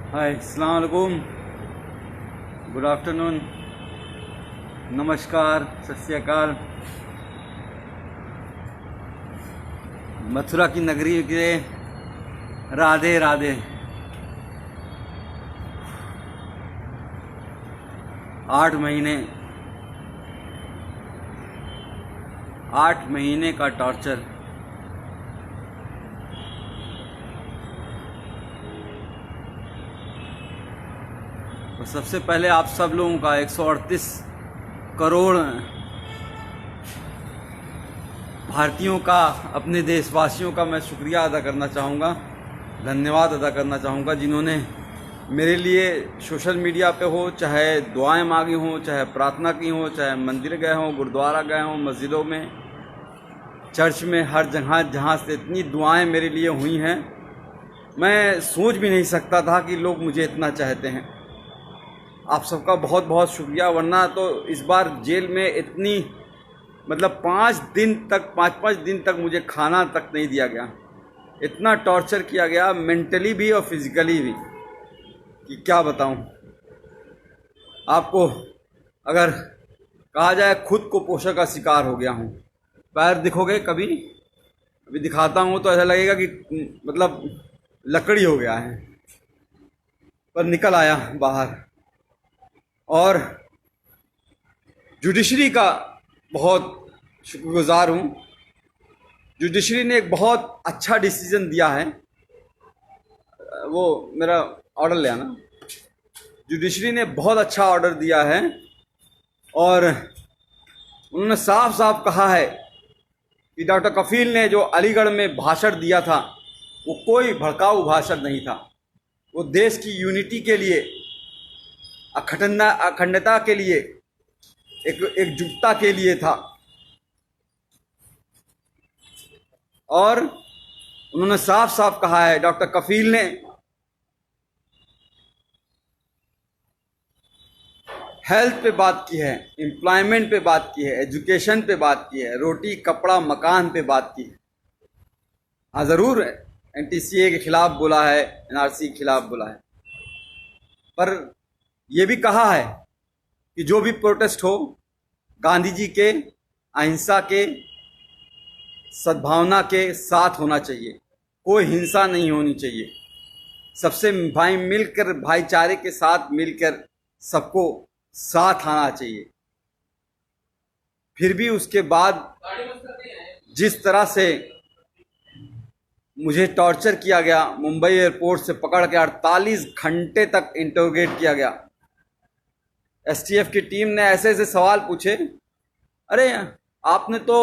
हाय, अस्सलाम वालेकुम, good afternoon, नमस्कार, सत श्री अकाल। मथुरा की नगरी के राधे राधे। 8 महीने का टॉर्चर। तो सबसे पहले आप सब लोगों का 138 करोड़ भारतीयों का, अपने देशवासियों का मैं शुक्रिया अदा करना चाहूँगा, धन्यवाद अदा करना चाहूँगा, जिन्होंने मेरे लिए सोशल मीडिया पे हो, चाहे दुआएं मांगी हों, चाहे प्रार्थना की हो, चाहे मंदिर गए हों, गुरुद्वारा गए हों, मस्जिदों में, चर्च में, हर जगह जहाँ से इतनी दुआएं मेरे लिए हुई हैं, मैं सोच भी नहीं सकता था कि लोग मुझे इतना चाहते हैं। आप सबका बहुत बहुत शुक्रिया। वरना तो इस बार जेल में इतनी, मतलब 5 दिन तक मुझे खाना तक नहीं दिया गया। इतना टॉर्चर किया गया, मेंटली भी और फिजिकली भी, कि क्या बताऊं आपको। अगर कहा जाए, खुद को पोषण का शिकार हो गया हूं। पैर दिखोगे कभी, अभी दिखाता हूं तो ऐसा लगेगा कि मतलब लकड़ी हो गया है, पर निकल आया बाहर। और जुडिशरी का बहुत शुक्रगुजार हूँ। जुडिशरी ने एक बहुत अच्छा डिसीजन दिया है। वो मेरा ऑर्डर ले आना। जुडिशरी ने बहुत अच्छा ऑर्डर दिया है और उन्होंने साफ साफ कहा है कि डॉक्टर कफील ने जो अलीगढ़ में भाषण दिया था, वो कोई भड़काऊ भाषण नहीं था। वो देश की यूनिटी के लिए, अखंडता के लिए, एकजुटता के लिए था। और उन्होंने साफ साफ कहा है, डॉक्टर कफील ने, हेल्थ पे बात की है, एम्प्लॉयमेंट पे बात की है, एजुकेशन पे बात की है, रोटी कपड़ा मकान पे बात की है। हाँ, ज़रूर NTCA के खिलाफ बोला है, NRC के खिलाफ बोला है, पर यह भी कहा है कि जो भी प्रोटेस्ट हो, गांधी जी के अहिंसा के, सद्भावना के साथ होना चाहिए। कोई हिंसा नहीं होनी चाहिए। सबसे मिलकर, भाईचारे के साथ मिलकर सबको साथ आना चाहिए। फिर भी उसके बाद जिस तरह से मुझे टॉर्चर किया गया, मुंबई एयरपोर्ट से पकड़ के 48 घंटे तक इंटरोगेट किया गया। STF की टीम ने ऐसे ऐसे सवाल पूछे, अरे आपने तो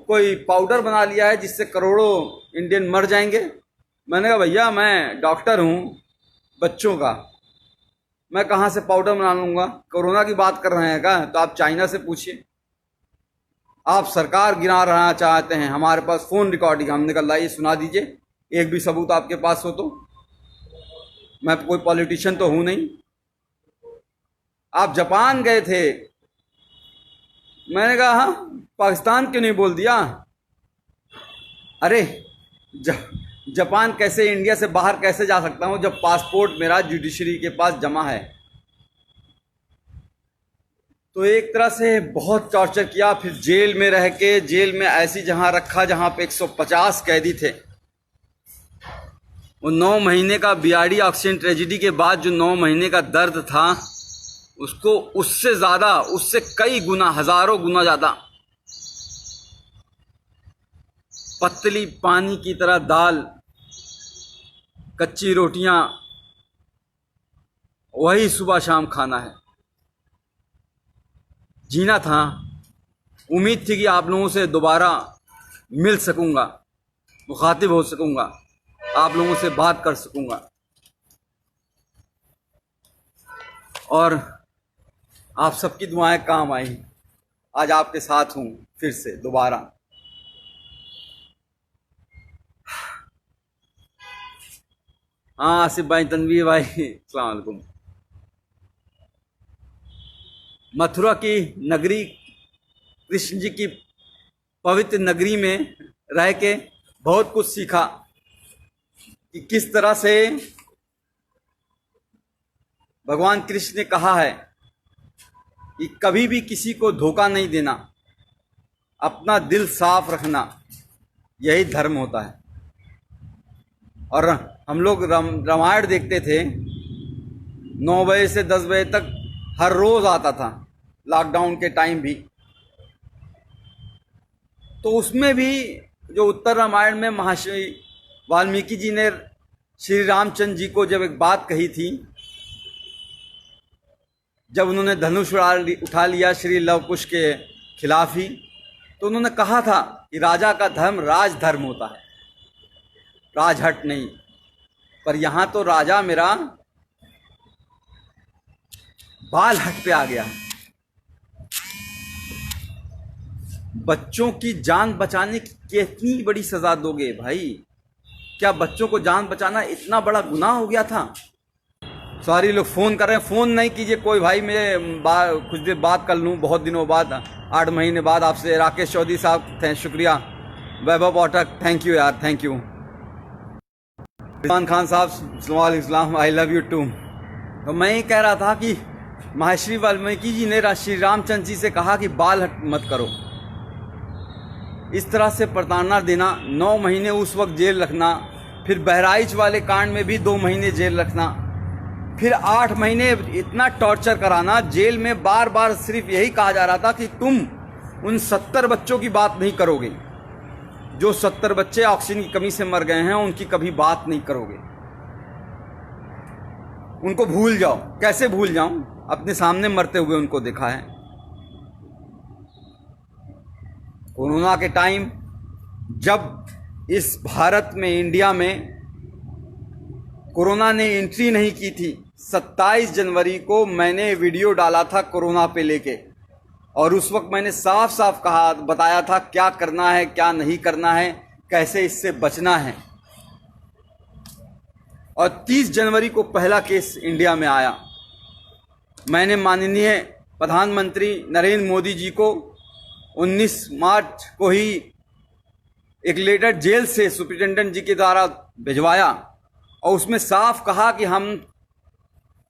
कोई पाउडर बना लिया है जिससे करोड़ों इंडियन मर जाएंगे। मैंने कहा, भैया मैं डॉक्टर हूँ बच्चों का, मैं कहाँ से पाउडर बना लूँगा? कोरोना की बात कर रहे हैं क्या? तो आप चाइना से पूछिए। आप सरकार गिरा रहना चाहते हैं, हमारे पास फ़ोन रिकॉर्डिंग, हमने कहा लाइए सुना दीजिए, एक भी सबूत आपके पास हो तो। मैं कोई पॉलिटिशियन तो हूँ नहीं। आप जापान गए थे, मैंने कहा हाँ, पाकिस्तान क्यों नहीं बोल दिया? अरे जापान कैसे, इंडिया से बाहर कैसे जा सकता हूं जब पासपोर्ट मेरा जुडिशरी के पास जमा है? तो एक तरह से बहुत टॉर्चर किया। फिर जेल में रह के, जेल में ऐसी जहां रखा जहां पे 150 कैदी थे। वो 9 महीने का बीआरडी ऑक्सीजन ट्रेजिडी के बाद जो 9 महीने का दर्द था, उसको उससे ज्यादा, उससे कई गुना, हजारों गुना ज्यादा, पतली पानी की तरह दाल, कच्ची रोटियां, वही सुबह शाम खाना है। जीना था। उम्मीद थी कि आप लोगों से दोबारा मिल सकूंगा, मुखातिब हो सकूंगा, आप लोगों से बात कर सकूंगा, और आप सबकी दुआएं काम आई। आज आपके साथ हूं फिर से दोबारा। हाँ, आसिफ भाई, तनवीर भाई, अस्सलाम वालेकुम। मथुरा की नगरी, कृष्ण जी की पवित्र नगरी में रह के बहुत कुछ सीखा कि किस तरह से भगवान कृष्ण ने कहा है कि कभी भी किसी को धोखा नहीं देना, अपना दिल साफ रखना, यही धर्म होता है। और हम लोग रामायण देखते थे 9 बजे से 10 बजे तक, हर रोज आता था, लॉकडाउन के टाइम भी। तो उसमें भी जो उत्तर रामायण में महर्षि वाल्मीकि जी ने श्री रामचंद्र जी को जब एक बात कही थी, जब उन्होंने धनुष उठा लिया श्री लव कुश के खिलाफ ही, तो उन्होंने कहा था कि राजा का धर्म राजधर्म होता है, राजहट नहीं। पर यहां तो राजा मेरा बाल हट पे आ गया। बच्चों की जान बचाने की कितनी बड़ी सजा दोगे भाई? क्या बच्चों को जान बचाना इतना बड़ा गुनाह हो गया था? सारी लोग फोन कर रहे हैं, फोन नहीं कीजिए कोई भाई, मैं कुछ देर बात कर लूं, बहुत दिनों बाद, 8 महीने बाद आपसे। राकेश चौधरी साहब शुक्रिया, वैभव पाठक थैंक यू यार, थैंक यू। इरफान खान साहब इस्लाम, आई लव यू टू। तो मैं ये कह रहा था कि महर्षि वाल्मीकि जी ने श्री रामचंद्र जी से कहा कि बाल हट मत करो। इस तरह से प्रताड़ना देना, 9 महीने उस वक्त जेल रखना, फिर बहराइच वाले कांड में भी 2 महीने जेल रखना, फिर 8 महीने इतना टॉर्चर कराना जेल में। बार बार सिर्फ यही कहा जा रहा था कि तुम उन 70 बच्चों की बात नहीं करोगे, जो 70 बच्चे ऑक्सीजन की कमी से मर गए हैं, उनकी कभी बात नहीं करोगे, उनको भूल जाओ। कैसे भूल जाऊं? अपने सामने मरते हुए उनको देखा है। कोरोना के टाइम जब इस भारत में, इंडिया में कोरोना ने एंट्री नहीं की थी, 27 जनवरी को मैंने वीडियो डाला था कोरोना पे लेके, और उस वक्त मैंने साफ साफ कहा, बताया था क्या करना है, क्या नहीं करना है, कैसे इससे बचना है। और 30 जनवरी को पहला केस इंडिया में आया। मैंने माननीय प्रधानमंत्री नरेंद्र मोदी जी को 19 मार्च को ही एक लेटर जेल से सुप्रिंटेंडेंट जी के द्वारा भिजवाया, और उसमें साफ कहा कि हम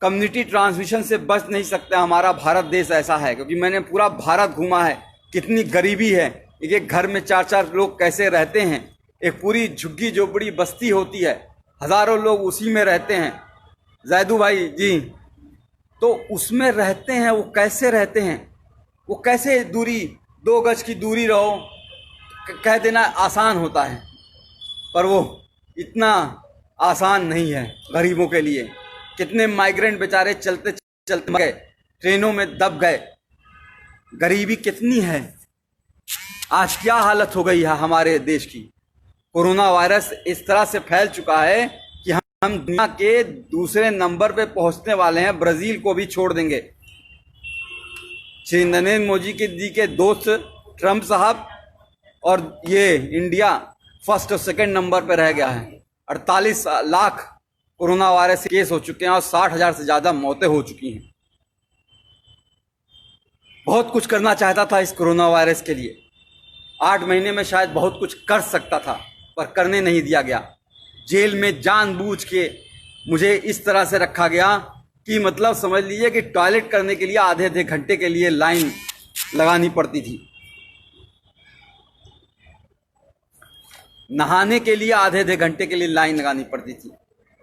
कम्युनिटी ट्रांसमिशन से बच नहीं सकते, हमारा भारत देश ऐसा है। क्योंकि मैंने पूरा भारत घूमा है, कितनी गरीबी है, एक एक घर में 4-4 लोग कैसे रहते हैं, एक पूरी झुग्गी झोपड़ी बस्ती होती है, हजारों लोग उसी में रहते हैं। जैदू भाई जी, तो उसमें रहते हैं, वो कैसे रहते हैं, वो कैसे दूरी, 2 गज की दूरी रहो, कह देना आसान होता है, पर वो इतना आसान नहीं है गरीबों के लिए। कितने माइग्रेंट बेचारे चलते चलते मर गए, ट्रेनों में दब गए। गरीबी कितनी है, आज क्या हालत हो गई है हमारे देश की। कोरोना वायरस इस तरह से फैल चुका है कि हम दुनिया के दूसरे नंबर पे पहुंचने वाले हैं, ब्राजील को भी छोड़ देंगे। श्री नरेंद्र मोदी जी के दोस्त ट्रंप साहब, और ये इंडिया फर्स्ट और सेकंड नंबर पे रह गया है। 48 लाख कोरोना वायरस केस हो चुके हैं और 60,000 से ज्यादा मौतें हो चुकी हैं। बहुत कुछ करना चाहता था इस कोरोना वायरस के लिए, 8 महीने में शायद बहुत कुछ कर सकता था, पर करने नहीं दिया गया। जेल में जानबूझ के मुझे इस तरह से रखा गया कि मतलब समझ लीजिए कि टॉयलेट करने के लिए आधे घंटे के लिए लाइन लगानी पड़ती थी, नहाने के लिए आधे घंटे के लिए लाइन लगानी पड़ती थी।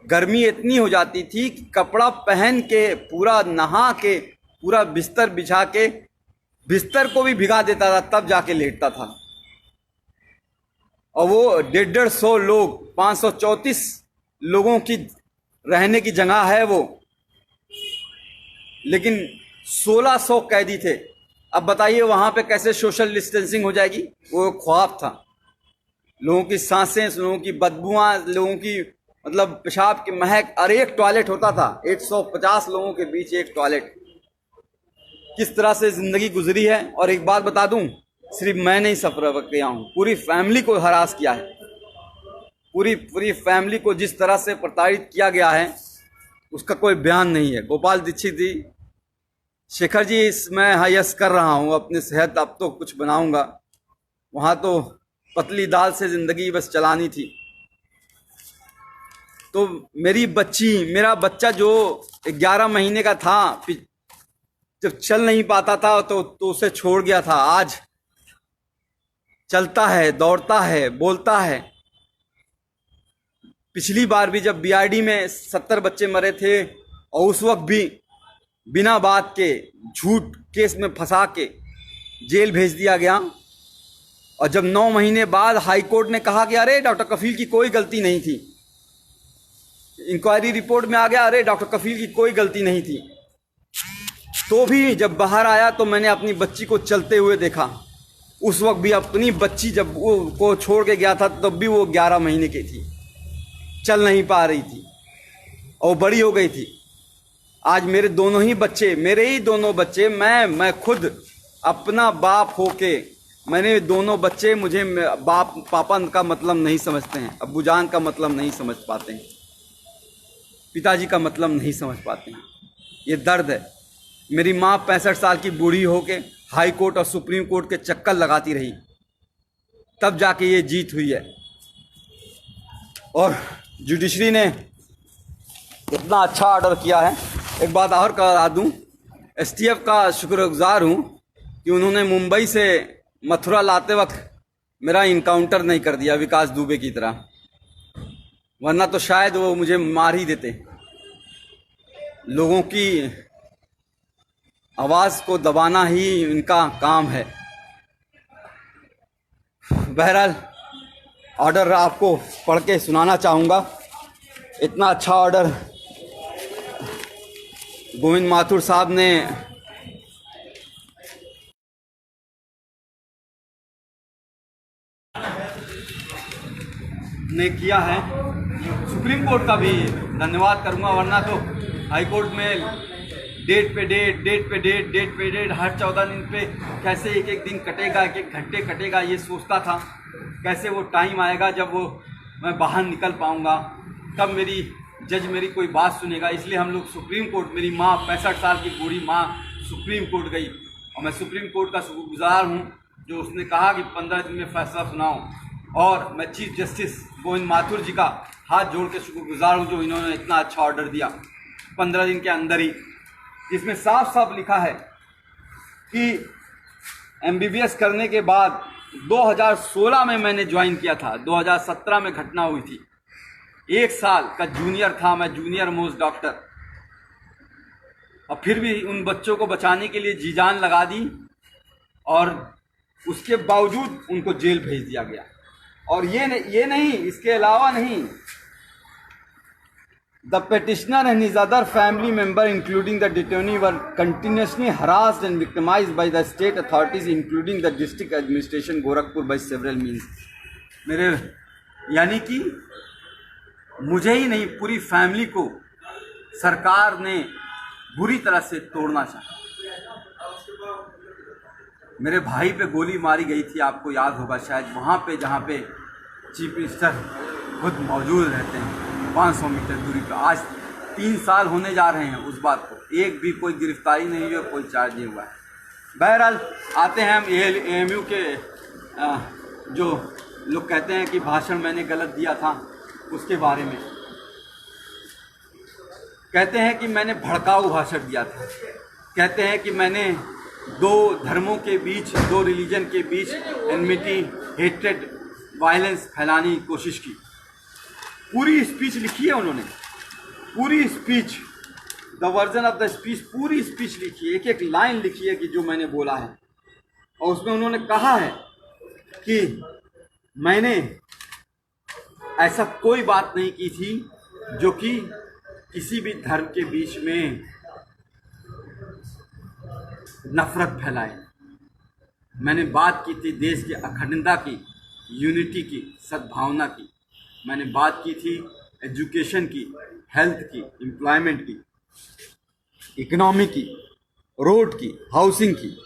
गर्मी इतनी हो जाती थी कि कपड़ा पहन के, पूरा नहा के, पूरा बिस्तर बिछा के, बिस्तर को भी भिगा देता था, तब जाके लेटता था। और वो 150 लोग, 534 लोगों की रहने की जगह है वो, लेकिन 1600 कैदी थे। अब बताइए वहां पे कैसे सोशल डिस्टेंसिंग हो जाएगी? वो ख्वाब था। लोगों की सांसें, लोगों की बदबुआं, लोगों की मतलब पेशाब की महक, और एक टॉयलेट होता था, 150 लोगों के बीच एक टॉयलेट। किस तरह से जिंदगी गुजरी है। और एक बात बता दूं, सिर्फ मैं नहीं सफर किया हूं, पूरी फैमिली को हरास किया है। पूरी फैमिली को जिस तरह से प्रताड़ित किया गया है उसका कोई बयान नहीं है। गोपाल दीक्षित जी, शेखर जी, मैं यस कर रहा हूं अपनी सेहत, अब तो कुछ बनाऊंगा। वहां तो पतली दाल से जिंदगी बस चलानी थी। तो मेरी बच्ची, मेरा बच्चा जो 11 महीने का था, जब चल नहीं पाता था तो उसे छोड़ गया था, आज चलता है, दौड़ता है, बोलता है। पिछली बार भी जब बीआरडी में 70 बच्चे मरे थे और उस वक्त भी बिना बात के झूठ केस में फंसा के जेल भेज दिया गया, और जब 9 महीने बाद हाई कोर्ट ने कहा कि अरे डॉक्टर कफील की कोई गलती नहीं थी, इंक्वायरी रिपोर्ट में आ गया अरे डॉक्टर कफील की कोई गलती नहीं थी, तो भी जब बाहर आया तो मैंने अपनी बच्ची को चलते हुए देखा। उस वक्त भी अपनी बच्ची जब वो को छोड़ के गया था तब भी वो 11 महीने की थी, चल नहीं पा रही थी और बड़ी हो गई थी। आज मेरे दोनों ही बच्चे, मेरे ही दोनों बच्चे, मैं खुद अपना बाप होके, मैंने दोनों बच्चे, मुझे बाप पापा का मतलब नहीं समझते हैं, अब्बूजान का मतलब नहीं समझ पाते हैं, पिताजी का मतलब नहीं समझ पाते हैं। ये दर्द है। मेरी माँ 65 साल की बूढ़ी होके हाई कोर्ट और सुप्रीम कोर्ट के चक्कर लगाती रही, तब जाके ये जीत हुई है। और जुडिशरी ने इतना अच्छा ऑर्डर किया है। एक बात और करा दूं, एसटीएफ का शुक्रगुजार हूं कि उन्होंने मुंबई से मथुरा लाते वक्त मेरा इनकाउंटर नहीं कर दिया विकास दुबे की तरह, वरना तो शायद वो मुझे मार ही देते। लोगों की आवाज़ को दबाना ही इनका काम है। बहरहाल ऑर्डर आपको पढ़ के सुनाना चाहूँगा। इतना अच्छा ऑर्डर गोविंद माथुर साहब ने किया है। सुप्रीम कोर्ट का भी धन्यवाद करूंगा, वरना तो हाई कोर्ट में डेट पे डेट हर 14 दिन पे कैसे एक एक दिन कटेगा, एक एक घंटे कटेगा, ये सोचता था कैसे वो टाइम आएगा जब वो मैं बाहर निकल पाऊंगा, तब मेरी जज मेरी कोई बात सुनेगा। इसलिए हम लोग सुप्रीम कोर्ट, मेरी माँ 65 साल की बूढ़ी माँ सुप्रीम कोर्ट गई और मैं सुप्रीम कोर्ट का शुक्रगुजार हूँ जो उसने कहा कि 15 दिन में फैसला सुनाओ। और मैं चीफ जस्टिस गोविंद माथुर जी का हाथ जोड़ के शुक्रगुजार हूँ जो इन्होंने इतना अच्छा ऑर्डर दिया 15 दिन के अंदर ही, जिसमें साफ साफ लिखा है कि एमबीबीएस करने के बाद 2016 में मैंने ज्वाइन किया था, 2017 में घटना हुई थी। 1 साल का जूनियर था मैं, जूनियर मोस्ट डॉक्टर, और फिर भी उन बच्चों को बचाने के लिए जी जान लगा दी और उसके बावजूद उनको जेल भेज दिया गया। और ये नहीं, इसके अलावा नहीं, the petitioner and his other family member including the detainee were continuously harassed and victimized by the state authorities including the district administration Gorakhpur by several means। मेरे यानी कि मुझे ही नहीं, पूरी फैमिली को सरकार ने बुरी तरह से तोड़ना चाहा। मेरे भाई पे गोली मारी गई थी, आपको याद होगा शायद, वहाँ पे जहाँ पे चीफ मिनिस्टर खुद मौजूद रहते हैं 500 मीटर दूरी पर। आज 3 साल होने जा रहे हैं उस बात को, एक भी कोई गिरफ्तारी नहीं हुई, कोई चार्ज नहीं हुआ है। बहरहाल आते हैं हम एएमयू के जो लोग कहते हैं कि भाषण मैंने गलत दिया था उसके बारे में। कहते हैं कि मैंने भड़काऊ भाषण दिया था, कहते हैं कि मैंने 2 धर्मों के बीच, 2 रिलीजन के बीच एनमिटी, हेट्रेड, वायलेंस फैलाने की कोशिश की। पूरी स्पीच लिखी है उन्होंने, पूरी speech, the version of the speech, पूरी स्पीच लिखी है, एक एक लाइन लिखी है कि जो मैंने बोला है। और उसमें उन्होंने कहा है कि मैंने ऐसा कोई बात नहीं की थी जो कि किसी भी धर्म के बीच में नफरत फैलाए। मैंने बात की थी देश की अखंडता की, यूनिटी की, सद्भावना की। मैंने बात की थी एजुकेशन की, हेल्थ की, एम्प्लॉयमेंट की, इकोनॉमी की, रोड की, हाउसिंग की।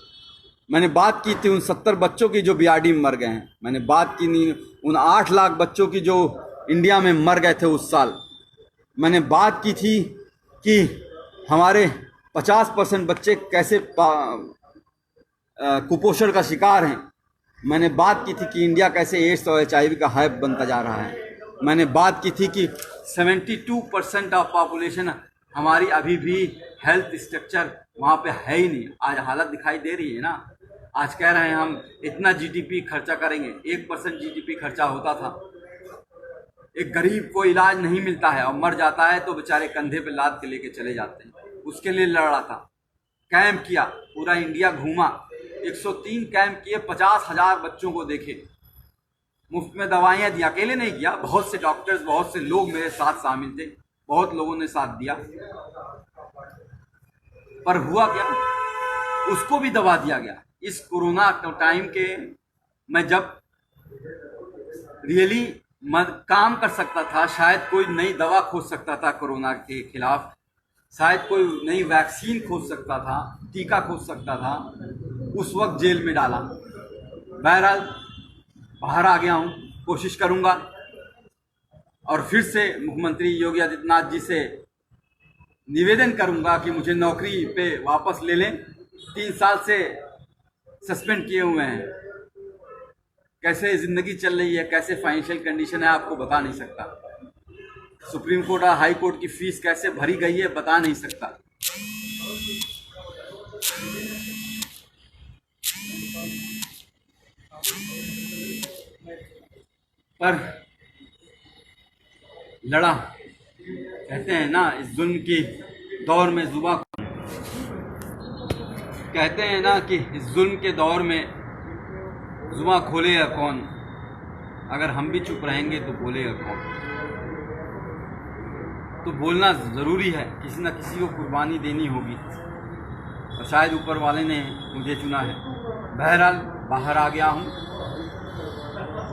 मैंने बात की थी उन 70 बच्चों की जो बीआरडी में मर गए हैं। मैंने बात की नहीं उन 8 लाख बच्चों की जो इंडिया में मर गए थे उस साल। मैंने बात की थी कि हमारे 50% बच्चे कैसे कुपोषण का शिकार हैं। मैंने बात की थी कि इंडिया कैसे एड्स और HIV का हब बनता जा रहा है। मैंने बात की थी कि 72% ऑफ पॉपुलेशन हमारी अभी भी हेल्थ स्ट्रक्चर वहाँ पे है ही नहीं। आज हालत दिखाई दे रही है ना। आज कह रहे हैं हम इतना जीडीपी खर्चा करेंगे, 1% जीडीपी खर्चा होता था। एक गरीब को इलाज नहीं मिलता है और मर जाता है तो बेचारे कंधे पे लाद के लेके चले जाते हैं। उसके लिए लड़ रहा था, कैंप किया, पूरा इंडिया घूमा, 103 कैंप किए, 50,000 बच्चों को देखे, मुफ्त में दवाइयाँ दी। अकेले नहीं किया, बहुत से डॉक्टर्स, बहुत से लोग मेरे साथ शामिल थे, बहुत लोगों ने साथ दिया। पर हुआ क्या, उसको भी दबा दिया गया। इस कोरोना टाइम के मैं जब रियली काम कर सकता था, शायद कोई नई दवा खोज सकता था कोरोना के खिलाफ, शायद कोई नई वैक्सीन खोज सकता था, टीका खोज सकता था, उस वक्त जेल में डाला। बहरहाल बाहर आ गया हूँ, कोशिश करूँगा और फिर से मुख्यमंत्री योगी आदित्यनाथ जी से निवेदन करूँगा कि मुझे नौकरी पे वापस ले लें। 3 साल से सस्पेंड किए हुए हैं। कैसे ज़िंदगी चल रही है, कैसे फाइनेंशियल कंडीशन है, आपको बता नहीं सकता। सुप्रीम कोर्ट और हाई कोर्ट की फीस कैसे भरी गई है, बता नहीं सकता। पर लड़ा, कहते हैं ना इस जुल्म की दौर में जुबां, कहते हैं ना कि इस जुल्म के दौर में जुबां खोलेगा कौन। अगर हम भी चुप रहेंगे तो बोलेगा कौन। तो बोलना ज़रूरी है, किसी न किसी को कुर्बानी देनी होगी और शायद ऊपर वाले ने मुझे चुना है। बहरहाल बाहर आ गया हूँ,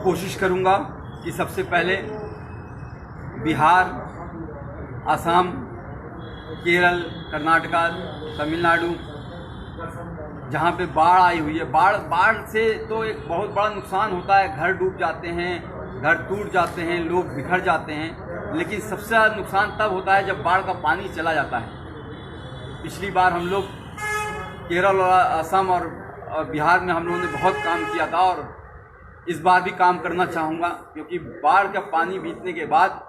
कोशिश करूँगा कि सबसे पहले बिहार, असम, केरल, कर्नाटका, तमिलनाडु, जहाँ पे बाढ़ आई हुई है, बाढ़ से तो एक बहुत बड़ा नुकसान होता है। घर डूब जाते हैं, घर टूट जाते हैं, लोग बिखर जाते हैं। लेकिन सबसे ज़्यादा नुकसान तब होता है जब बाढ़ का पानी चला जाता है। पिछली बार हम लोग केरल और असम और बिहार में हम लोगों ने बहुत काम किया था और इस बार भी काम करना चाहूँगा, क्योंकि बाढ़ का पानी बीतने के बाद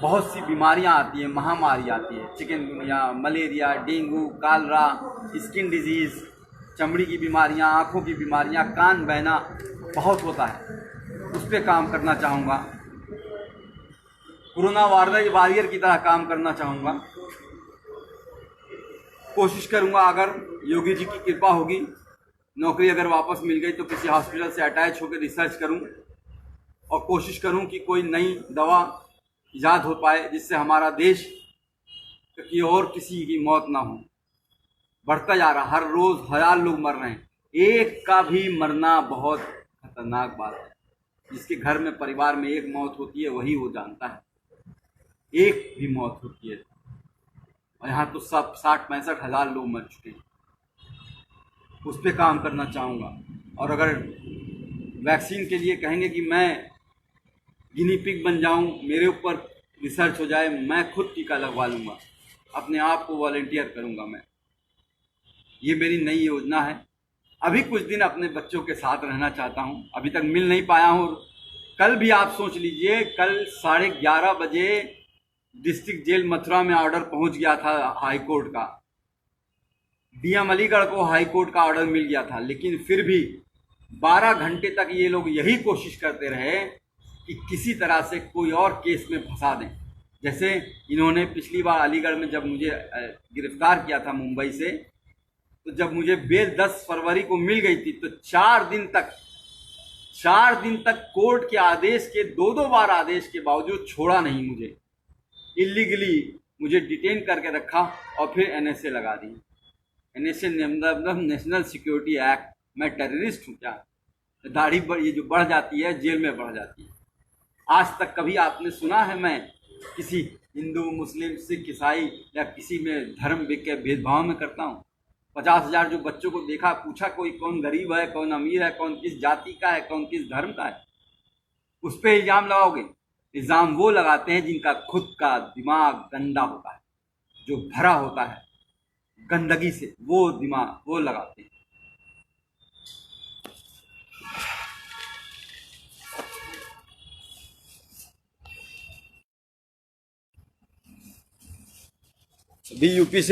बहुत सी बीमारियां आती हैं, महामारी आती है। Chikungunya, malaria, dengue, Kalra, skin disease, चमड़ी की बीमारियां, आँखों की बीमारियां, कान बहना बहुत होता है। उस पर काम करना चाहूँगा। कोरोना वॉरियर की तरह काम करना चाहूँगा। कोशिश करूँगा, अगर योगी जी की कृपा होगी, नौकरी अगर वापस मिल गई तो किसी हॉस्पिटल से अटैच होकर रिसर्च करूँ और कोशिश करूँ कि कोई नई दवा ईजाद हो पाए जिससे हमारा देश की और किसी की मौत ना हो। बढ़ता जा रहा, हर रोज़ 1000 लोग मर रहे हैं। एक का भी मरना बहुत खतरनाक बात है। जिसके घर में, परिवार में एक मौत होती है वही वो जानता है, एक भी मौत होती है। और यहाँ तो सब 60-65 हज़ार लोग मर चुके हैं। उस पर काम करना चाहूँगा। और अगर वैक्सीन के लिए कहेंगे कि मैं गिनी पिग बन जाऊं, मेरे ऊपर रिसर्च हो जाए, मैं खुद टीका लगवा लूँगा, अपने आप को वॉलंटियर करूँगा मैं। ये मेरी नई योजना है। अभी कुछ दिन अपने बच्चों के साथ रहना चाहता हूँ, अभी तक मिल नहीं पाया हूँ। कल भी आप सोच लीजिए, कल 11:30 बजे डिस्ट्रिक्ट जेल मथुरा में ऑर्डर पहुँच गया था हाई कोर्ट का। डीएम अलीगढ़ को हाई कोर्ट का ऑर्डर मिल गया था, लेकिन फिर भी 12 घंटे तक ये लोग यही कोशिश करते रहे कि किसी तरह से कोई और केस में फंसा दें। जैसे इन्होंने पिछली बार अलीगढ़ में जब मुझे गिरफ्तार किया था मुंबई से, तो जब मुझे बेल 10 फरवरी को मिल गई थी तो 4 दिन तक कोर्ट के आदेश के 2-2 बार आदेश के बावजूद छोड़ा नहीं मुझे। इलीगली मुझे डिटेन करके रखा और फिर एनएसए लगा दी। एनएसए मतलब नेशनल सिक्योरिटी एक्ट। मैं टेररिस्ट हूँ क्या? दाढ़ी ये जो बढ़ जाती है, जेल में बढ़ जाती है। आज तक कभी आपने सुना है मैं किसी हिंदू, मुस्लिम, सिख, ईसाई या किसी में धर्म के भेदभाव में करता हूँ? 50,000 जो बच्चों को देखा, पूछा कोई कौन गरीब है, कौन अमीर है, कौन किस जाति का है, कौन किस धर्म का है? उस पर इल्ज़ाम लगाओगे? इल्ज़ाम वो लगाते हैं जिनका खुद का दिमाग गंदा होता है, जो भरा होता है गंदगी से, वो दिमाग वो लगाते हैं। अभी यूपी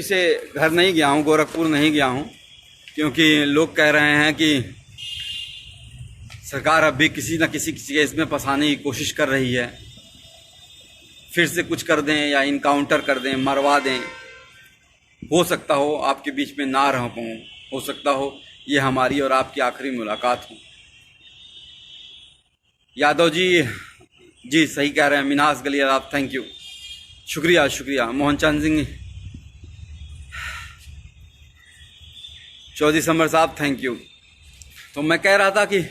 से घर नहीं गया हूँ, गोरखपुर नहीं गया हूँ, क्योंकि लोग कह रहे हैं कि सरकार अब भी किसी न किसी केस में फंसाने की कोशिश कर रही है। फिर से कुछ कर दें या इनकाउंटर कर दें, मरवा दें। हो सकता हो आपके बीच में ना रह पाऊँ, हो सकता हो ये हमारी और आपकी आखिरी मुलाकात हो। यादव जी सही कह रहे हैं। मिनास गलियाराब, थैंक यू, शुक्रिया। मोहन चंद सिंह चौधरी समर साहब, थैंक यू। तो मैं कह रहा था कि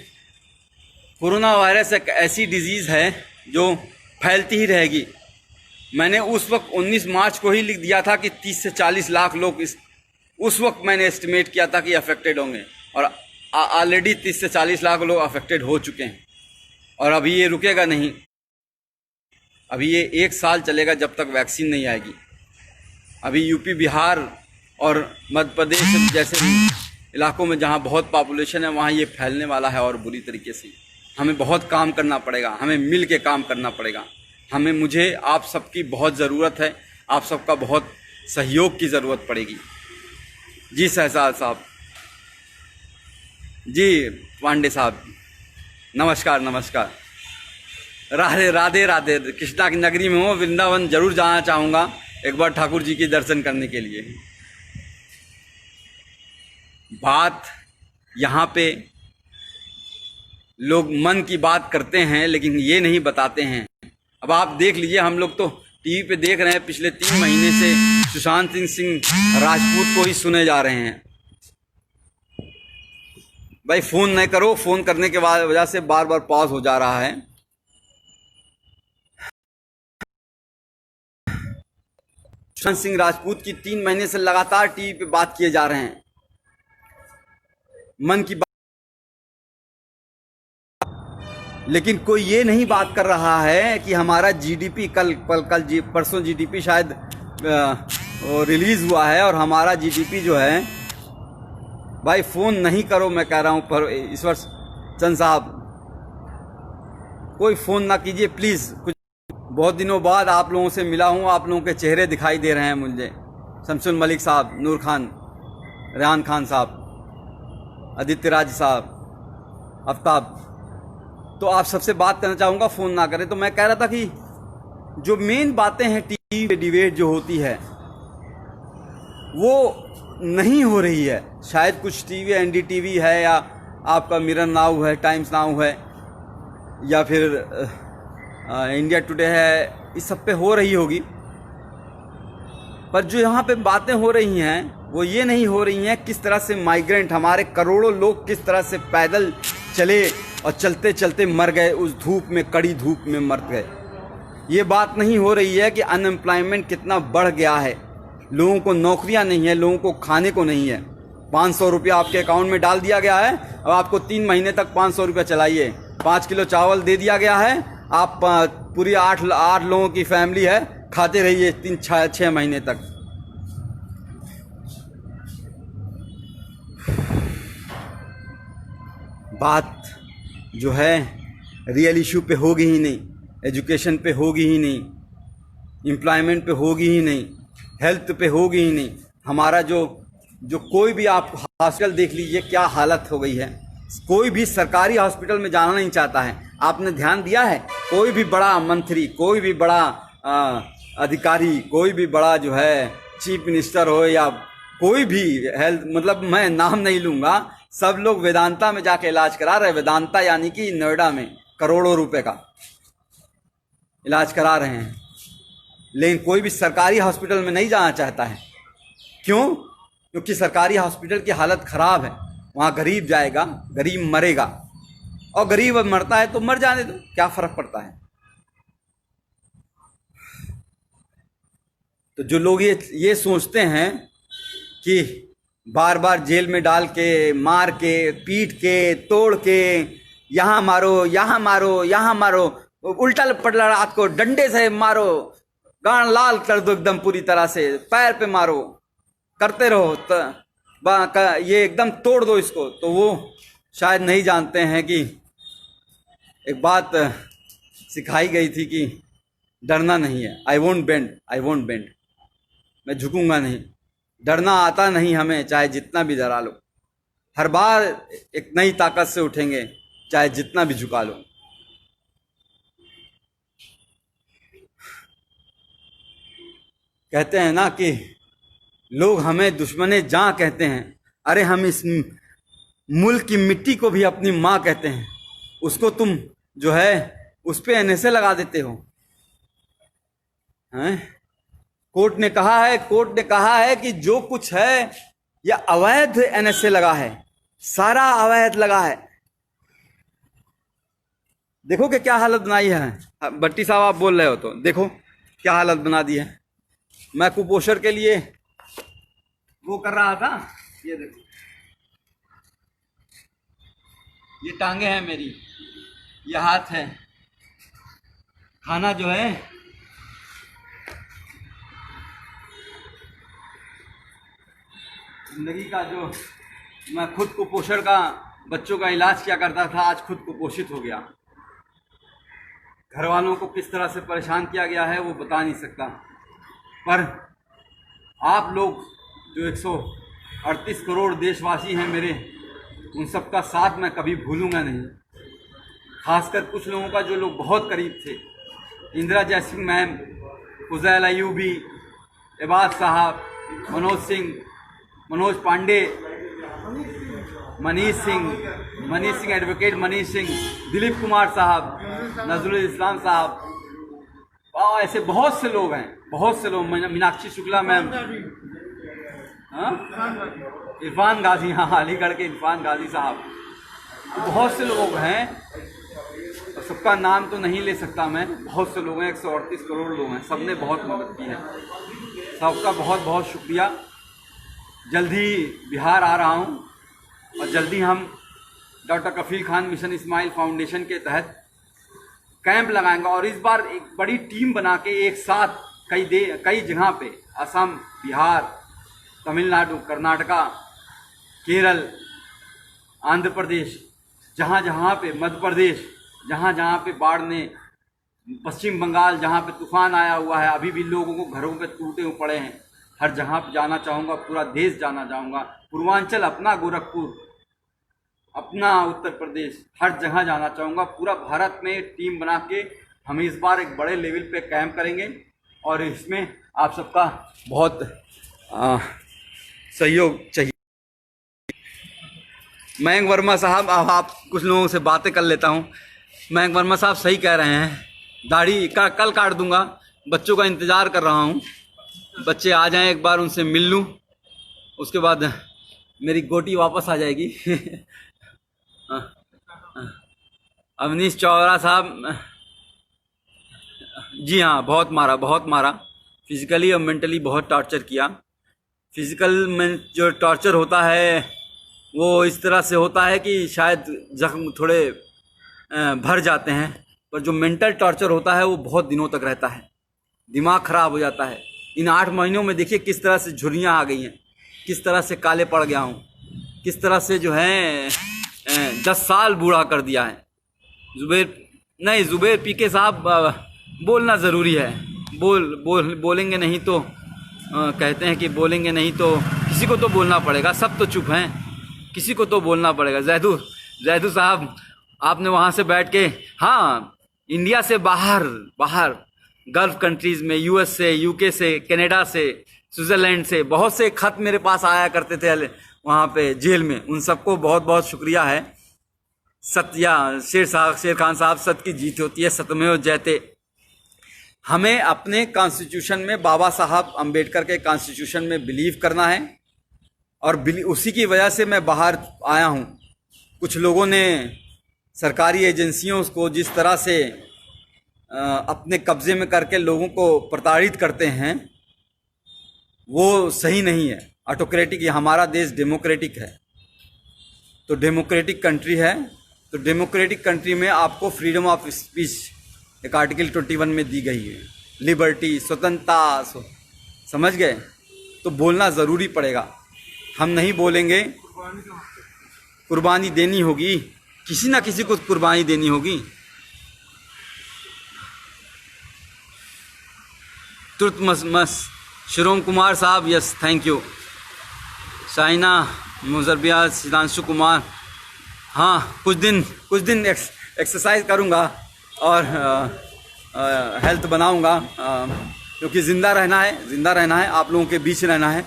कोरोना वायरस एक ऐसी डिजीज़ है जो फैलती ही रहेगी। मैंने उस वक्त 19 मार्च को ही लिख दिया था कि 30 से 40 लाख लोग उस वक्त मैंने एस्टिमेट किया था कि अफेक्टेड होंगे, और ऑलरेडी 30 से 40 लाख लोग अफेक्टेड हो चुके हैं। और अभी ये रुकेगा नहीं, अभी ये 1 साल चलेगा जब तक वैक्सीन नहीं आएगी। अभी यूपी, बिहार और मध्य प्रदेश जैसे इलाकों में जहाँ बहुत पॉपुलेशन है वहाँ ये फैलने वाला है, और बुरी तरीके से। हमें बहुत काम करना पड़ेगा, हमें मिल के काम करना पड़ेगा। मुझे आप सबकी बहुत ज़रूरत है, आप सबका बहुत सहयोग की ज़रूरत पड़ेगी। जी सहसाल साहब, जी पांडे साहब, नमस्कार। राधे। कृष्णा की नगरी में हूँ, वृंदावन जरूर जाना चाहूँगा एक बार ठाकुर जी के दर्शन करने के लिए। बात यहाँ पे लोग मन की बात करते हैं लेकिन ये नहीं बताते हैं। अब आप देख लीजिए, हम लोग तो टीवी पे देख रहे हैं, पिछले 3 महीने से सुशांत सिंह राजपूत को ही सुने जा रहे हैं। भाई फ़ोन नहीं करो, फ़ोन करने के वजह से बार बार पॉज हो जा रहा है। सुशांत सिंह राजपूत की 3 महीने से लगातार टीवी पे बात किए जा रहे हैं, मन की बात, लेकिन कोई ये नहीं बात कर रहा है कि हमारा जीडीपी परसों जीडीपी शायद रिलीज हुआ है, और हमारा जीडीपी जो है, भाई फ़ोन नहीं करो, मैं कह रहा हूँ। पर ईश्वर चंद साहब, कोई फ़ोन ना कीजिए प्लीज़। कुछ बहुत दिनों बाद आप लोगों से मिला हूँ, आप लोगों के चेहरे दिखाई दे रहे हैं मुझे। शमसुल मलिक साहब, नूर खान, रेहान खान साहब, आदित्य राज साहब, आफ्ताब, तो आप सबसे बात करना चाहूँगा, फ़ोन ना करें। तो मैं कह रहा था कि जो मेन बातें हैं टीवी पे डिबेट जो होती है वो नहीं हो रही है। शायद कुछ टीवी, एनडीटीवी है, या आपका मिरर नाउ है, टाइम्स नाउ है, या फिर इंडिया टुडे है, इस सब पे हो रही होगी। पर जो यहाँ पे बातें हो रही हैं वो ये नहीं हो रही हैं किस तरह से माइग्रेंट, हमारे करोड़ों लोग किस तरह से पैदल चले और चलते चलते मर गए, उस धूप में, कड़ी धूप में मर गए। ये बात नहीं हो रही है कि अनएम्प्लॉयमेंट कितना बढ़ गया है, लोगों को नौकरियां नहीं है, लोगों को खाने को नहीं है। 500 रुपया आपके अकाउंट में डाल दिया गया है, अब आपको 3 महीने तक 500 रुपया चलाइए। 5 किलो चावल दे दिया गया है, आप पूरी 8 लोगों की फैमिली है, खाते रहिए 3-6 महीने तक। बात जो है रियल इशू पे होगी ही नहीं, एजुकेशन पे होगी ही नहीं, एम्प्लॉयमेंट पे होगी ही नहीं, हेल्थ पे होगी ही नहीं। हमारा जो कोई भी आप हॉस्पिटल देख लीजिए क्या हालत हो गई है। कोई भी सरकारी हॉस्पिटल में जाना नहीं चाहता है। आपने ध्यान दिया है, कोई भी बड़ा मंत्री, कोई भी बड़ा अधिकारी, कोई भी बड़ा जो है चीफ मिनिस्टर हो, या कोई भी हेल्थ, मतलब मैं नाम नहीं लूँगा, सब लोग वेदांता में जाके इलाज करा रहे हैं। वेदांता यानी कि नोएडा में करोड़ों रुपए का इलाज करा रहे हैं, लेकिन कोई भी सरकारी हॉस्पिटल में नहीं जाना चाहता है। क्यों? क्योंकि सरकारी हॉस्पिटल की हालत ख़राब है। वहाँ गरीब जाएगा, गरीब मरेगा, और गरीब मरता है तो मर जाने दो, क्या फ़र्क पड़ता है। तो जो लोग ये सोचते हैं कि बार बार जेल में डाल के, मार के, पीट के, तोड़ के, यहाँ मारो, यहाँ मारो, यहाँ मारो, उल्टा पटला रात को डंडे से मारो, गान लाल कर दो एकदम पूरी तरह से, पैर पे मारो, करते रहो, ये एकदम तोड़ दो इसको, तो वो शायद नहीं जानते हैं कि एक बात सिखाई गई थी कि डरना नहीं है। आई वोंट बेंड, मैं झुकूंगा नहीं। डरना आता नहीं हमें, चाहे जितना भी डरा लो। हर बार एक नई ताकत से उठेंगे, चाहे जितना भी झुका लो। कहते हैं ना कि लोग हमें दुश्मने जान कहते हैं। अरे हम इस मुल्क की मिट्टी को भी अपनी माँ कहते हैं। उसको तुम जो है उस पे एनएसए लगा देते हो हैं? कोर्ट ने कहा है कि जो कुछ है यह अवैध एनएसए लगा है, सारा अवैध लगा है। देखो कि क्या हालत बनाई है। भट्टी साहब आप बोल रहे हो तो देखो क्या हालत बना दी है। मैं कुपोषण के लिए वो कर रहा था, ये देखो ये टांगे हैं मेरी, ये हाथ है। खाना जो है जिंदगी का, जो मैं खुद कुपोषण का बच्चों का इलाज किया करता था, आज खुद कुपोषित हो गया। घर वालों को किस तरह से परेशान किया गया है वो बता नहीं सकता। पर आप लोग जो 138 करोड़ देशवासी हैं मेरे, उन सब का साथ मैं कभी भूलूंगा नहीं। खासकर कुछ लोगों का जो लोग बहुत करीब थे, इंदिरा जयसिंह मैम, फुज़ैल अयूबी, इबाद साहब, मनोज पांडे, मनीष सिंह, एडवोकेट मनीष सिंह, दिलीप कुमार साहब, नजरुल इस्लाम साहब, और ऐसे बहुत से लोग हैं, बहुत से लोग। मीनाक्षी शुक्ला मैम, इरफान गाजी, हाँ अलीगढ़ के इरफान गाजी साहब, बहुत से लोग हैं। सबका नाम तो नहीं ले सकता मैं, बहुत से लोग हैं, 138 करोड़ लोग हैं, सबने बहुत मदद की है। सबका बहुत बहुत शुक्रिया। जल्दी बिहार आ रहा हूँ और जल्दी हम डॉक्टर कफील खान मिशन इस्माइल फाउंडेशन के तहत कैंप लगाएंगे। और इस बार एक बड़ी टीम बना के एक साथ कई जगह पे, असम, बिहार, तमिलनाडु, कर्नाटका, केरल, आंध्र प्रदेश, जहाँ पे, मध्य प्रदेश, जहाँ पे बाढ़ ने, पश्चिम बंगाल जहाँ पे तूफान आया हुआ है, अभी भी लोगों को घरों पे टूटे हुए पड़े हैं, हर जगह पे जाना चाहूँगा। पूरा देश जाना चाहूँगा। पूर्वांचल अपना, गोरखपुर अपना, उत्तर प्रदेश, हर जगह जाना चाहूँगा। पूरा भारत में टीम बना के हम इस बार एक बड़े लेवल पे कैंप करेंगे और इसमें आप सबका बहुत सहयोग चाहिए। मयंक वर्मा साहब, अब आप कुछ लोगों से बातें कर लेता हूँ। मयंक वर्मा साहब सही कह रहे हैं, दाढ़ी कल काट दूंगा। बच्चों का इंतज़ार कर रहा हूँ, बच्चे आ जाएं, एक बार उनसे मिल लूँ, उसके बाद मेरी गोटी वापस आ जाएगी। अवनीश चौरा साहब, जी हाँ, बहुत मारा, फिजिकली और मेंटली बहुत टॉर्चर किया। फिजिकल में जो टॉर्चर होता है वो इस तरह से होता है कि शायद जख्म थोड़े भर जाते हैं, पर जो मेंटल टॉर्चर होता है वो बहुत दिनों तक रहता है, दिमाग ख़राब हो जाता है। इन 8 महीनों में देखिए किस तरह से झुर्रियाँ आ गई हैं, किस तरह से काले पड़ गया हूँ, किस तरह से जो है 10 साल बूढ़ा कर दिया है। जुबैर पीके साहब, बोलना ज़रूरी है। बोलेंगे नहीं तो कहते हैं कि बोलेंगे नहीं तो किसी को तो बोलना पड़ेगा, सब तो चुप हैं, किसी को तो बोलना पड़ेगा। जैदू साहब, आपने वहाँ से बैठ के, हाँ, इंडिया से बाहर गल्फ कंट्रीज़ में, यूएस से, यूके से, कनाडा से, स्विट्ज़रलैंड से बहुत से खत मेरे पास आया करते थे वहाँ पे जेल में। उन सबको बहुत बहुत शुक्रिया है। शेर खान साहब, सत्य की जीत होती है, सत्यमेव जयते। हमें अपने कॉन्स्टिट्यूशन में, बाबा साहब अम्बेडकर के कॉन्स्टिट्यूशन में बिलीव करना है और उसी की वजह से मैं बाहर आया हूँ। कुछ लोगों ने सरकारी एजेंसियों को जिस तरह से अपने कब्जे में करके लोगों को प्रताड़ित करते हैं वो सही नहीं है। ऑटोक्रेटिक, हमारा देश डेमोक्रेटिक है, तो डेमोक्रेटिक कंट्री है, तो डेमोक्रेटिक कंट्री में आपको फ्रीडम ऑफ स्पीच एक आर्टिकल 21 में दी गई है, लिबर्टी, स्वतंत्रता, समझ गए? तो बोलना ज़रूरी पड़ेगा। हम नहीं बोलेंगे, कुर्बानी देनी होगी, किसी ना किसी को कुर्बानी देनी होगी। तुर्तमस Shirom Kumar Sahab, yes thank you. Shaina मुजरबिया, सिद्धांशु कुमार, हाँ कुछ दिन एक्सरसाइज करूँगा और हेल्थ बनाऊँगा, क्योंकि ज़िंदा रहना है, आप लोगों के बीच रहना है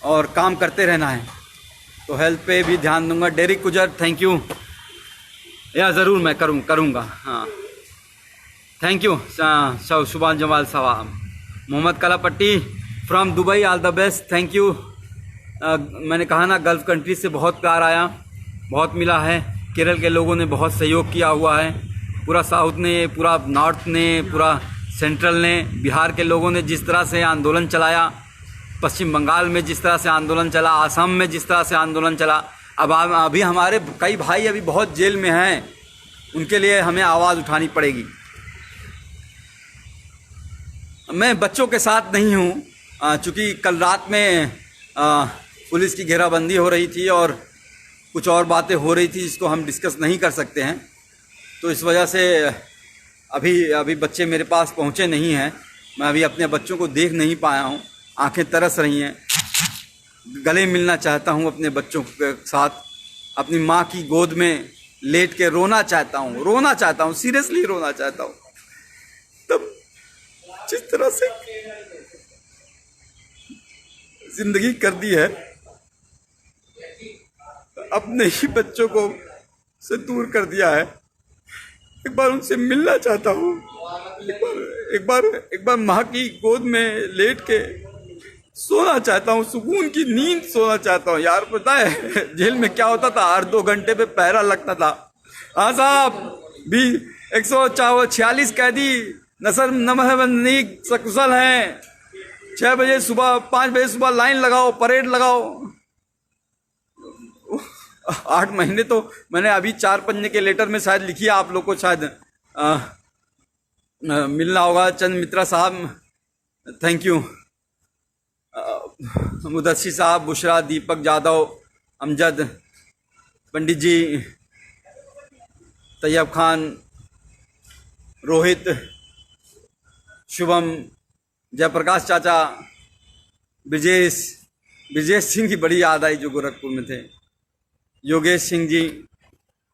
और काम करते रहना है, तो हेल्थ पे भी ध्यान दूंगा। डेरिक गुजर थैंक यू, या ज़रूर मैं करूँगा हाँ thank you. Subhan Jamal Sahab, Mohammad Kalapatti from Dubai, all the best thank you. मैंने कहा ना, गल्फ़ कंट्री से बहुत प्यार आया, बहुत मिला है। केरल के लोगों ने बहुत सहयोग किया हुआ है, पूरा साउथ ने, पूरा नॉर्थ ने, पूरा सेंट्रल ने, बिहार के लोगों ने जिस तरह से आंदोलन चलाया, पश्चिम बंगाल में जिस तरह से आंदोलन चला, आसाम में जिस तरह से आंदोलन चला, अब अभी हमारे कई भाई अभी बहुत जेल में हैं, उनके लिए हमें आवाज़ उठानी पड़ेगी। मैं बच्चों के साथ नहीं हूँ, चूँकि कल रात में पुलिस की घेराबंदी हो रही थी और कुछ और बातें हो रही थी जिसको हम डिस्कस नहीं कर सकते हैं, तो इस वजह से अभी बच्चे मेरे पास पहुँचे नहीं हैं। मैं अभी अपने बच्चों को देख नहीं पाया हूँ, आंखें तरस रही हैं, गले मिलना चाहता हूँ अपने बच्चों के साथ, अपनी माँ की गोद में लेट के रोना चाहता हूँ, सीरियसली रोना चाहता हूँ। तब जिस तरह से जिंदगी कर दी है, अपने ही बच्चों को से दूर कर दिया है, एक बार उनसे मिलना चाहता हूँ, एक बार माँ की गोद में लेट के सोना चाहता हूँ, सुकून की नींद सोना चाहता हूँ। यार पता है जेल में क्या होता था, हर 2 घंटे पे पहरा लगता था। हाँ साहब, भी 146 कैदी नसर नमहबंदी सकुशल हैं, 6 बजे सुबह 5 बजे सुबह लाइन लगाओ, परेड लगाओ। 8 महीने तो मैंने अभी 4 पन्ने के लेटर में शायद लिखी है, आप लोग को शायद मिलना होगा। चंद मित्रा साहब थैंक यू, मुदस्सी साहब, बुशरा, दीपक यादव, अमजद, पंडित जी, तैयब खान, रोहित, शुभम, जयप्रकाश चाचा, ब्रिजेश सिंह की बड़ी याद आई जो गोरखपुर में थे, योगेश सिंह जी,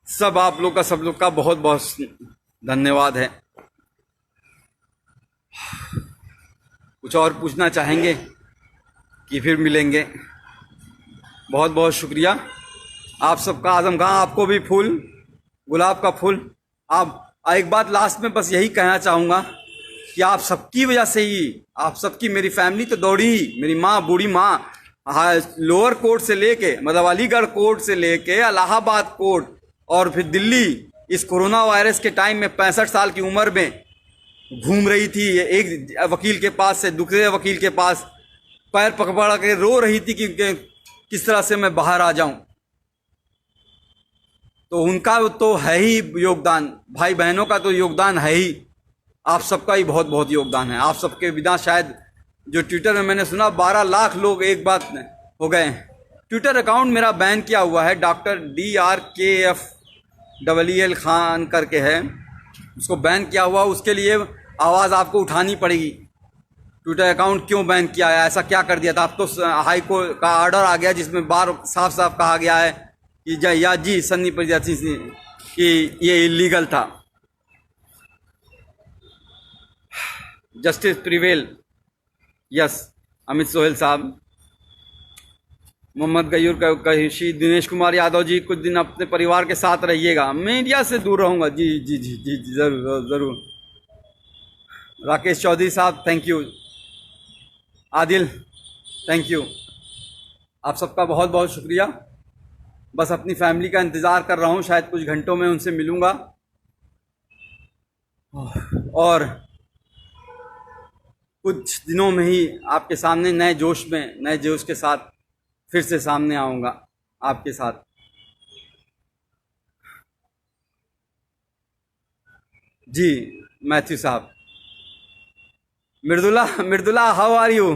सब आप लोग का बहुत बहुत धन्यवाद है। कुछ और पूछना चाहेंगे कि फिर मिलेंगे? बहुत बहुत शुक्रिया आप सबका। आजम खां, आपको भी फूल, गुलाब का फूल। आप एक बात लास्ट में बस यही कहना चाहूँगा कि आप सबकी वजह से ही, आप सबकी, मेरी फैमिली तो दौड़ी, मेरी माँ, बूढ़ी माँ, लोअर कोर्ट से लेके, मतलब अलीगढ़ कोर्ट से लेके इलाहाबाद कोर्ट और फिर दिल्ली, इस कोरोना वायरस के टाइम में 65 साल की उम्र में घूम रही थी, एक वकील के पास से दूसरे वकील के पास, पैर पकड़ के रो रही थी कि किस तरह से मैं बाहर आ जाऊं। तो उनका तो है ही योगदान, भाई बहनों का तो योगदान है ही, आप सबका ही बहुत बहुत योगदान है। आप सबके बिना शायद, जो ट्विटर में मैंने सुना 12 लाख लोग एक बात हो गए। ट्विटर अकाउंट मेरा बैन किया हुआ है, डॉक्टर DRKFEEL खान करके है, उसको बैन किया हुआ, उसके लिए आवाज़ आपको उठानी पड़ेगी। ट्विटर अकाउंट क्यों बैन किया है, ऐसा क्या कर दिया था? अब तो हाई कोर्ट का ऑर्डर आ गया जिसमें बार साफ साफ कहा गया है कि जी सन्नी प्रजाति कि ये इलीगल था। Justice prevail, yes. Amit Sohail साहब, मोहम्मद गयूर कहिशी, दिनेश कुमार यादव जी, कुछ दिन अपने परिवार के साथ रहिएगा, मीडिया से दूर रहूँगा। जी जी जी जी जी ज़रूर ज़रूर। राकेश चौधरी साहब thank you, Adil thank you, आप सबका बहुत बहुत शुक्रिया। बस अपनी फैमिली का इंतज़ार कर रहा हूँ, शायद कुछ घंटों में उनसे मिलूँगा और कुछ दिनों में ही आपके सामने नए जोश के साथ फिर से सामने आऊँगा आपके साथ। जी Matthew Sahab, Mridula how are you?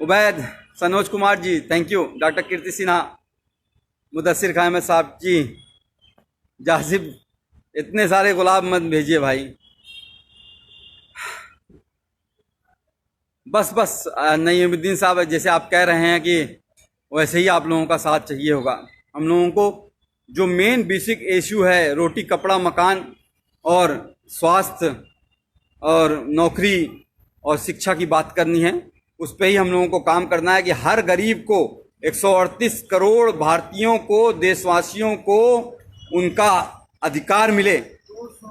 Ubaid, Sanoj Kumar ji thank you, doctor Kirti Sinha, Mudassir Khan Ahmad Sahab ji, जासिब, इतने सारे गुलाब मत भेजिए भाई। बस नईमुद्दीन साहब, जैसे आप कह रहे हैं कि वैसे ही आप लोगों का साथ चाहिए होगा। हम लोगों को जो मेन बेसिक इशू है, रोटी कपड़ा मकान और स्वास्थ्य और नौकरी और शिक्षा की बात करनी है, उस पे ही हम लोगों को काम करना है कि हर गरीब को, 138 करोड़ भारतीयों को, देशवासियों को उनका अधिकार मिले।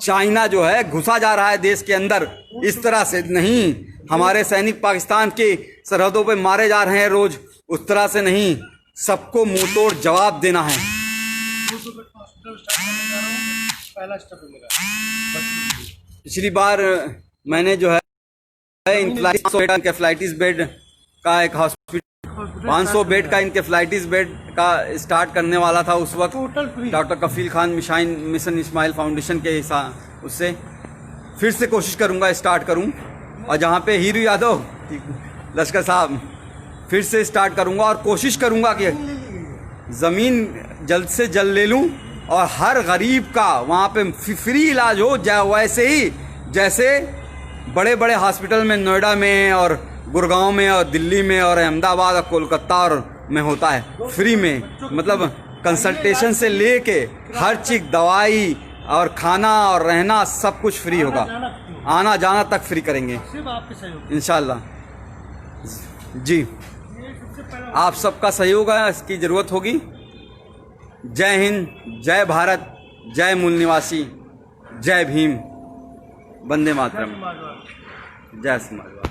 चाइना जो है घुसा जा रहा है देश के अंदर, इस तरह से नहीं। हमारे सैनिक पाकिस्तान की सरहदों पे मारे जा रहे हैं रोज, उस तरह से नहीं। सबको मुंह तोड़ जवाब देना है। पिछली बार मैंने जो है इंकेफ्लाइटिस बेड का एक हॉस्पिटल, 500 बेड का इंकेफ्लाइटिस बेड का स्टार्ट करने वाला था उस वक्त डॉक्टर कफील खान मिशन इस्माइल फाउंडेशन के हिसाब, उससे फिर से कोशिश करूंगा स्टार्ट करूं। और जहां पे हीरू यादव लश्कर साहब, फिर से स्टार्ट करूंगा और कोशिश करूंगा कि ज़मीन जल्द से जल्द ले लूं और हर गरीब का वहाँ पे फ्री इलाज हो, वैसे ही जैसे बड़े बड़े हॉस्पिटल में नोएडा में और गुड़गांव में और दिल्ली में और अहमदाबाद और कोलकाता और में होता है, फ्री में। मतलब कंसल्टेशन से लेके हर चीज़, दवाई और खाना और रहना सब कुछ फ्री होगा, आना जाना तक फ्री करेंगे इंशाल्लाह। जी, आप सबका सहयोग है, इसकी ज़रूरत होगी। जय हिंद, जय भारत, जय मूल निवासी, जय भीम, वंदे मातरम, जय समाजवाद।